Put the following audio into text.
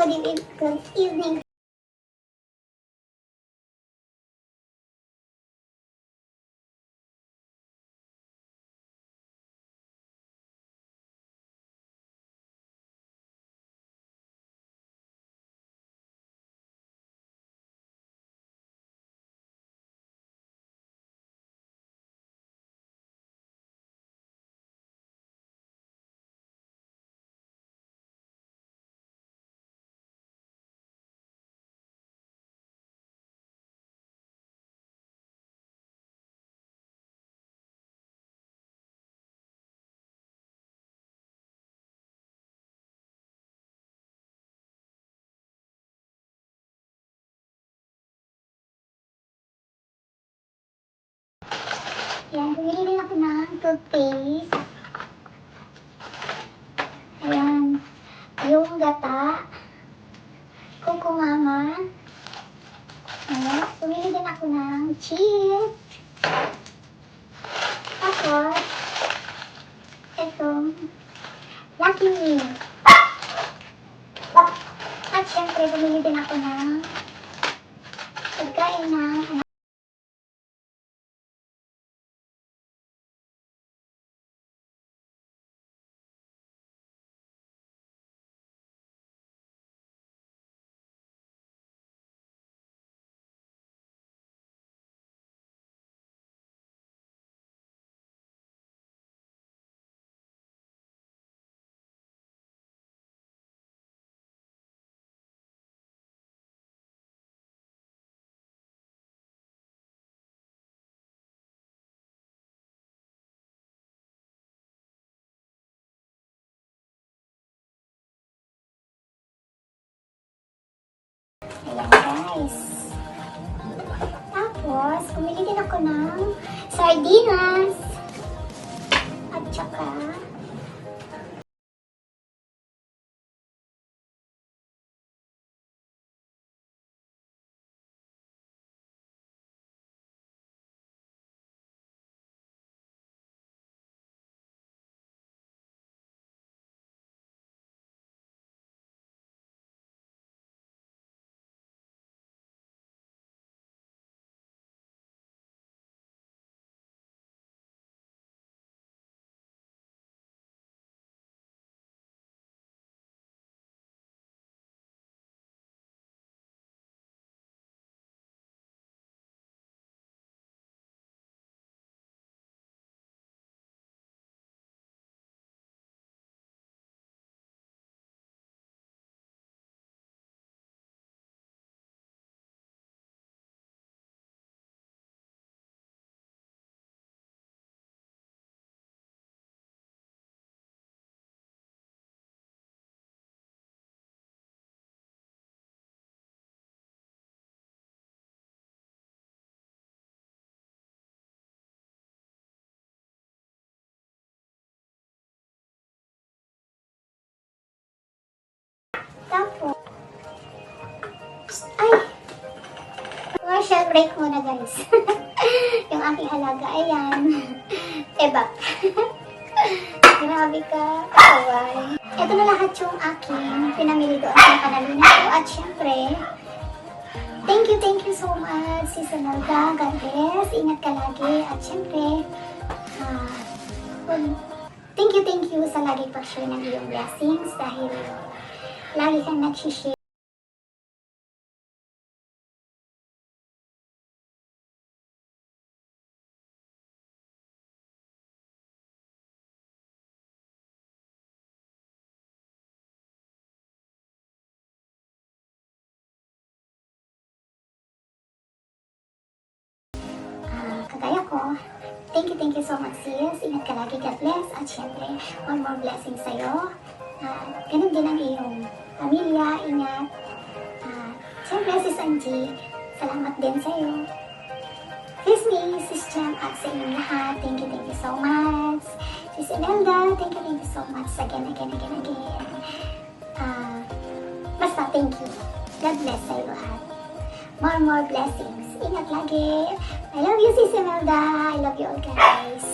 Good evening. Yan, bumili din ako ng toothpaste. Ayan, yung gata. Coco Mama. Ayan, bumili din ako ng cheese. Tapos, itong Lucky Me. At syempre, bumili din ako ng pagkain ng ayan guys. Tapos, bumili din ako ng sardinas. At saka, tapos, ay! Commercial break muna guys. Yung aking alaga, ayan. Ebak. Grabe ka, kaway. Ito na lahat yung aking pinamili doon sa Panalina ko. At syempre, thank you so much, Sis Imelda. God bless. Ingat ka lagi. At syempre, thank you sa lagi pag-share ng iyong blessings dahil lagi kang nag-share. Kagaya ko, thank you so much sis. Ingat ka lagi, God bless. At syempre, more blessings sa'yo. Ganun din ang iyong pamilya, ingat. Syempre, sis Angie, salamat din sa'yo. Sis Me, sis Jem, at sa inyong lahat, thank you so much. Sis Imelda, thank you so much again. Basta, thank you. God bless sa'yo lahat. More blessings. Ingat lagi. I love you, Sis Imelda. I love you all, guys.